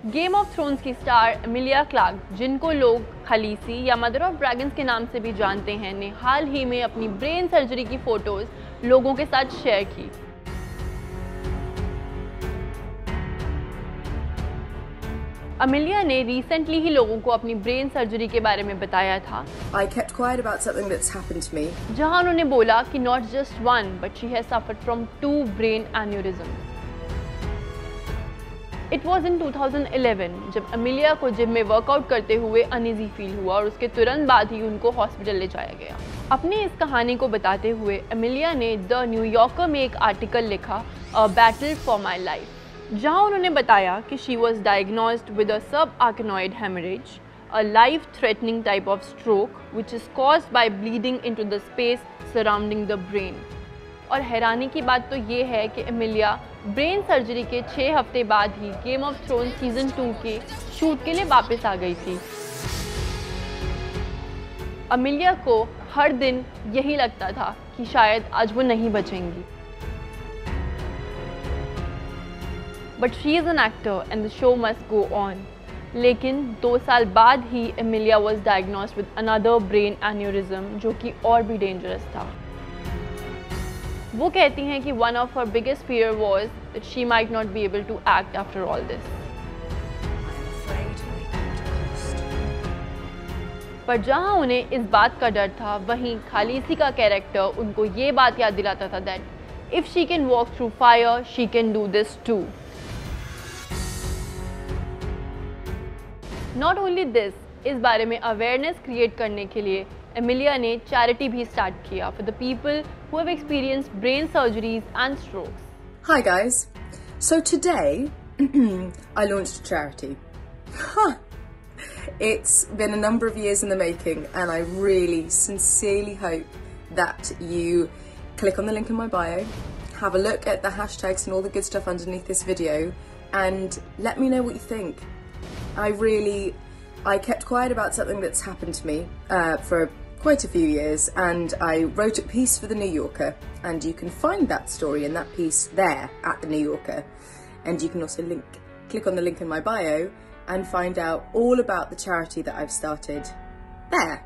Game of thrones की star Emilia Clarke, जिनको लोग खलीसी या मदर ऑफ ड्रैगन्स के नाम से भी जानते हैं, ने हाल ही में अपनी ब्रेन सर्जरी की फोटोज लोगों के साथ शेयर की। एमिलिया ने रिसेंटली ही लोगों को अपनी ब्रेन सर्जरी के बारे में बताया था। I kept quiet about something that's happened to me. जहां उन्होंने बोला कि not just one but she has suffered from 2 brain aneurysm. It was in 2011 जब एमिलिया को जिम में वर्कआउट करते हुए अनईजी फील हुआ और उसके तुरंत बाद ही उनको हॉस्पिटल ले जाया गया। अपनी इस कहानी को बताते हुए एमिलिया ने द न्यूयॉर्कर में एक आर्टिकल लिखा, a battle for my life, जहां उन्होंने बताया कि she was diagnosed with a subarachnoid hemorrhage, a life-threatening type of stroke which is caused by bleeding into the space surrounding the brain। और हैरानी की बात तो ये है कि एमिलिया ब्रेन सर्जरी के 6 हफ्ते बाद ही गेम ऑफ थ्रोन्स सीजन 2 के शूट के लिए वापस आ गई थी। एमिलिया को हर दिन यही लगता था कि शायद आज वो नहीं बचेंगी। But she is an actor and the show must go on. लेकिन 2 साल बाद ही Emilia was diagnosed with another brain aneurysm, जो कि और भी डेंजरस था। वो कहती हैं कि one of her biggest fear was that she might not be able to act after all this. पर जहां उन्हें इस बात का डर था, वहीं खालिसी का कैरेक्टर उनको ये बात याद दिलाता था that if she can walk through fire she can do this too. Not only this, इस बारे में अवेयरनेस क्रिएट करने के लिए एमिलिया ने चैरिटी भी स्टार्ट किया for the people who have experienced brain surgeries and strokes. Hi guys. So today I launched a charity. It's been a number of years in the making and I really sincerely hope that you click on the link in my bio, have a look at the hashtags and all the good stuff underneath this video and let me know what you think. I kept quiet about something that's happened to me for quite a few years and I wrote a piece for the New Yorker and you can find that story and that piece there at the New Yorker, and you can also click on the link in my bio and find out all about the charity that I've started there.